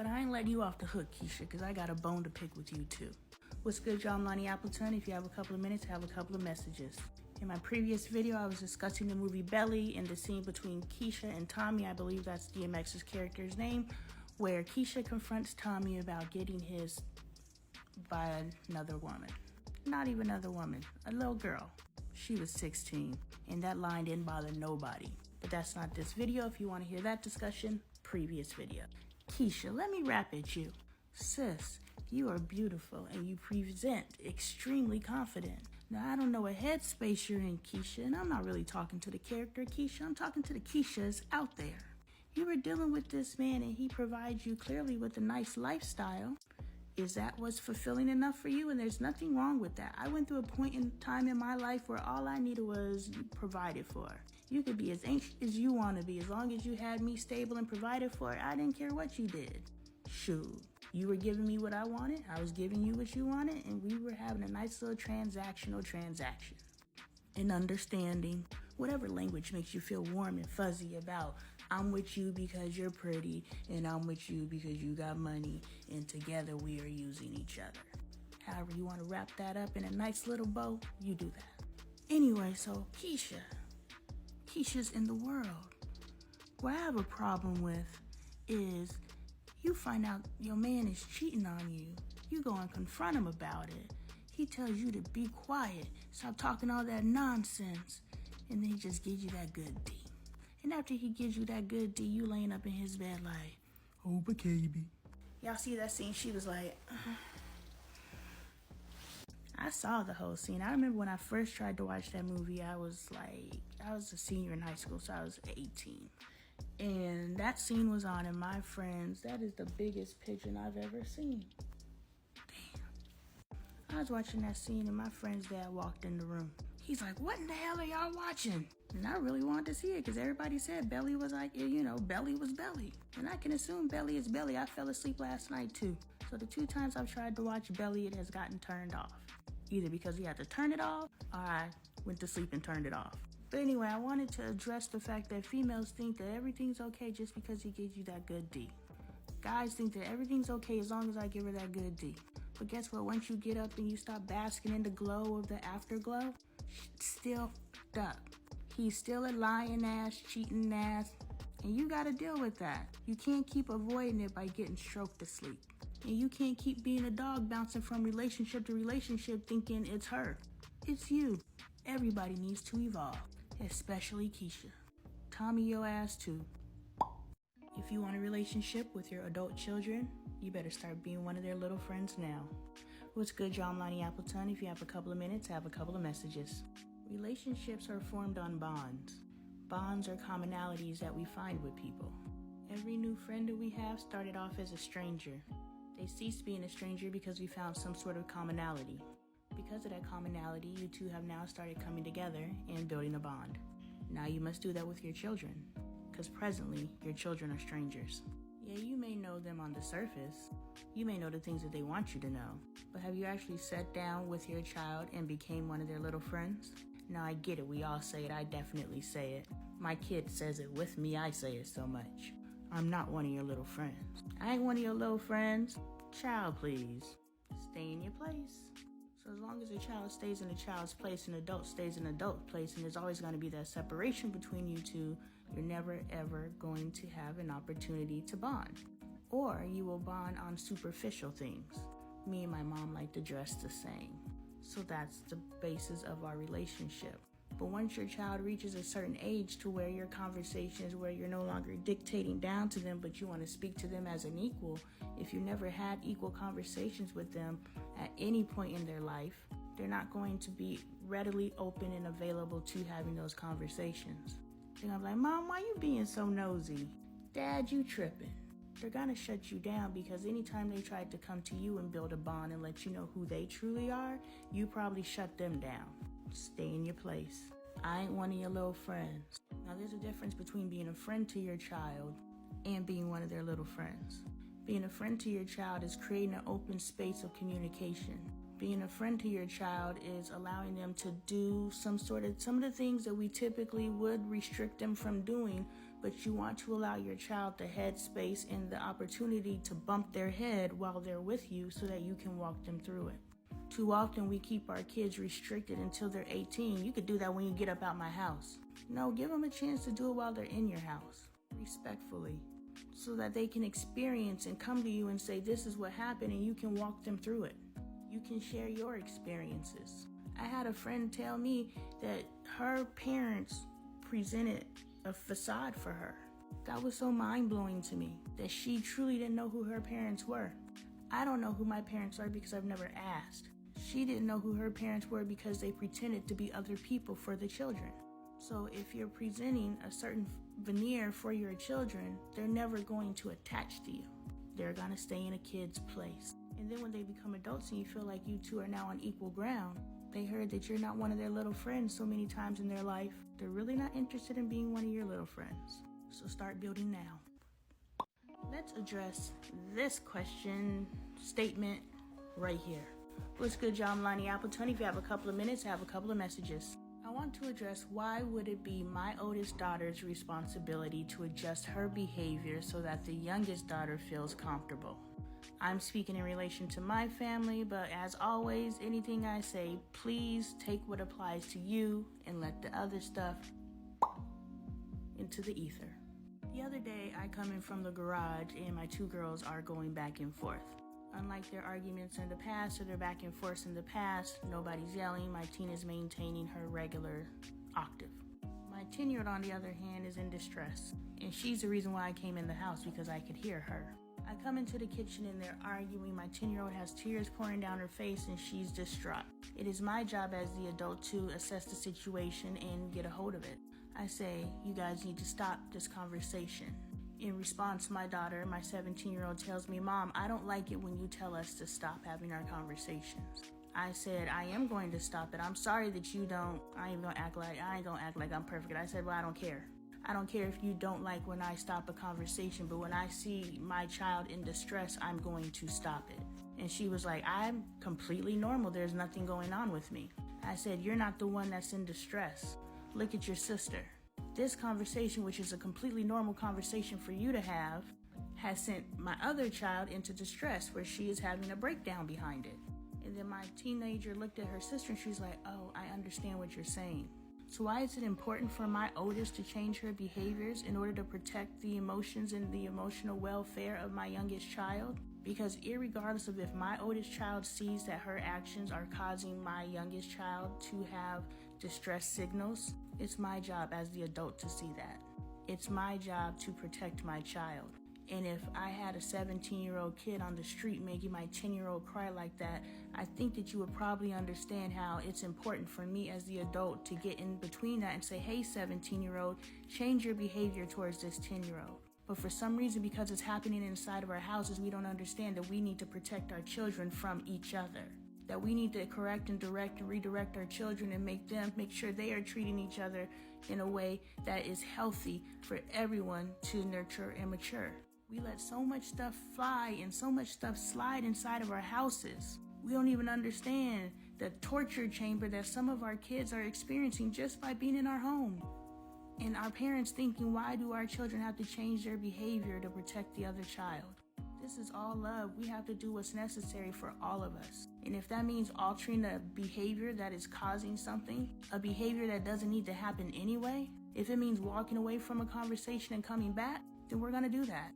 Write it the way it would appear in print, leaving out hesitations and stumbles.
But I ain't letting you off the hook, Keisha, because I got a bone to pick with you too. What's good, y'all? I'm Lonnie Appleton. If you have a couple of minutes, I have a couple of messages. In my previous video, I was discussing the movie Belly and the scene between Keisha and Tommy, I believe that's DMX's character's name, where Keisha confronts Tommy about getting his by another woman. Not even another woman, a little girl. She was 16, and that line didn't bother nobody. But that's not this video. If you want to hear that discussion, previous video. Keisha, let me rap at you. Sis, you are beautiful and you present extremely confident. Now, I don't know what headspace you're in, Keisha, and I'm not really talking to the character Keisha. I'm talking to the Keishas out there. You were dealing with this man and he provides you clearly with a nice lifestyle. Is that what's fulfilling enough for you? And there's nothing wrong with that. I went through a point in time in my life where all I needed was provided for. You could be as anxious as you want to be. As long as you had me stable and provided for, I didn't care what you did. Shoot. You were giving me what I wanted. I was giving you what you wanted. And we were having a nice little transactional transaction. And understanding whatever language makes you feel warm and fuzzy about I'm with you because you're pretty and I'm with you because you got money and together we are using each other. However you want to wrap that up in a nice little bow, you do that. Anyway, so Keisha's in the world. What I have a problem with is you find out your man is cheating on you. You go and confront him about it. He tells you to be quiet, stop talking all that nonsense, and then he just gives you that good D. And after he gives you that good D, you laying up in his bed like, oh, baby. Y'all see that scene? She was like, I saw the whole scene. I remember when I first tried to watch that movie, I was a senior in high school, so I was 18. And that scene was on, and my friends, that is the biggest pigeon I've ever seen. Damn. I was watching that scene, and my friend's dad walked in the room. He's like, what in the hell are y'all watching? And I really wanted to see it because everybody said Belly was like, Belly was Belly. And I can assume Belly is Belly. I fell asleep last night too. So the 2 times I've tried to watch Belly, it has gotten turned off. Either because we had to turn it off or I went to sleep and turned it off. But anyway, I wanted to address the fact that females think that everything's okay just because he gives you that good D. Guys think that everything's okay as long as I give her that good D. But guess what? Once you get up and you stop basking in the glow of the afterglow, it's still fucked up. He's still a lying ass, cheating ass, and you gotta deal with that. You can't keep avoiding it by getting stroked to sleep. And you can't keep being a dog bouncing from relationship to relationship thinking it's her. It's you. Everybody needs to evolve, especially Keisha. Tommy your ass too. If you want a relationship with your adult children, you better start being one of their little friends now. What's good, y'all? I'm Lonnie Appleton. If you have a couple of minutes, I have a couple of messages. Relationships are formed on bonds. Bonds are commonalities that we find with people. Every new friend that we have started off as a stranger. They ceased being a stranger because we found some sort of commonality. Because of that commonality, you two have now started coming together and building a bond. Now you must do that with your children. Because presently, your children are strangers. Yeah, you may know them on the surface. You may know the things that they want you to know. But have you actually sat down with your child and became one of their little friends? Now, I get it. We all say it. I definitely say it. My kid says it with me. I say it so much. I'm not one of your little friends. I ain't one of your little friends. Child, please. Stay in your place. So as long as a child stays in a child's place, an adult stays in an adult place, and there's always going to be that separation between you two, you're never, ever going to have an opportunity to bond. Or you will bond on superficial things. Me and my mom like to dress the same. So that's the basis of our relationship. But once your child reaches a certain age to where your conversations, where you're no longer dictating down to them, but you want to speak to them as an equal, if you never had equal conversations with them at any point in their life, they're not going to be readily open and available to having those conversations. They're going to be like, Mom, why you being so nosy? Dad, you tripping. They're going to shut you down because anytime they tried to come to you and build a bond and let you know who they truly are, you probably shut them down. Stay in your place. I ain't one of your little friends. Now, there's a difference between being a friend to your child and being one of their little friends. Being a friend to your child is creating an open space of communication. Being a friend to your child is allowing them to do some of the things that we typically would restrict them from doing, but you want to allow your child the headspace and the opportunity to bump their head while they're with you so that you can walk them through it. Too often we keep our kids restricted until they're 18. You could do that when you get up out my house. No, give them a chance to do it while they're in your house, respectfully, so that they can experience and come to you and say, this is what happened, and you can walk them through it. You can share your experiences. I had a friend tell me that her parents presented a facade for her. That was so mind-blowing to me, that she truly didn't know who her parents were. I don't know who my parents are because I've never asked. She didn't know who her parents were because they pretended to be other people for the children. So if you're presenting a certain veneer for your children, they're never going to attach to you. They're going to stay in a kid's place. And then when they become adults and you feel like you two are now on equal ground, they heard that you're not one of their little friends so many times in their life, they're really not interested in being one of your little friends. So start building now. Let's address this question statement right here. What's good, y'all? I'm Lonnie Appleton. If you have a couple of minutes, I have a couple of messages. I want to address why would it be my oldest daughter's responsibility to adjust her behavior so that the youngest daughter feels comfortable. I'm speaking in relation to my family, but as always, anything I say, please take what applies to you and let the other stuff into the ether. The other day, I come in from the garage and my two girls are going back and forth. Unlike their arguments in the past or their back and forth in the past, nobody's yelling. My teen is maintaining her regular octave. My 10-year-old, on the other hand, is in distress. And she's the reason why I came in the house, because I could hear her. I come into the kitchen and they're arguing. My 10-year-old has tears pouring down her face and she's distraught. It is my job as the adult to assess the situation and get a hold of it. I say, you guys need to stop this conversation. In response, my daughter, my 17-year-old, tells me, Mom, I don't like it when you tell us to stop having our conversations. I said, I am going to stop it. I'm sorry that you don't. I ain't gonna act like I'm perfect. I said, well, I don't care. I don't care if you don't like when I stop a conversation, but when I see my child in distress, I'm going to stop it. And she was like, I'm completely normal. There's nothing going on with me. I said, you're not the one that's in distress. Look at your sister. This conversation, which is a completely normal conversation for you to have, has sent my other child into distress where she is having a breakdown behind it. And then my teenager looked at her sister and she's like, oh, I understand what you're saying. So why is it important for my oldest to change her behaviors in order to protect the emotions and the emotional welfare of my youngest child? Because irregardless of if my oldest child sees that her actions are causing my youngest child to have distress signals, it's my job as the adult to see that. It's my job to protect my child. And if I had a 17-year-old kid on the street making my 10-year-old cry like that, I think that you would probably understand how it's important for me as the adult to get in between that and say, hey, 17-year-old, change your behavior towards this 10-year-old. But for some reason, because it's happening inside of our houses, we don't understand that we need to protect our children from each other. That we need to correct and direct and redirect our children and make sure they are treating each other in a way that is healthy for everyone to nurture and mature. We let so much stuff fly and so much stuff slide inside of our houses. We don't even understand the torture chamber that some of our kids are experiencing just by being in our home. And our parents thinking, why do our children have to change their behavior to protect the other child? This is all love. We have to do what's necessary for all of us. And if that means altering a behavior that is causing something, a behavior that doesn't need to happen anyway, if it means walking away from a conversation and coming back, then we're going to do that.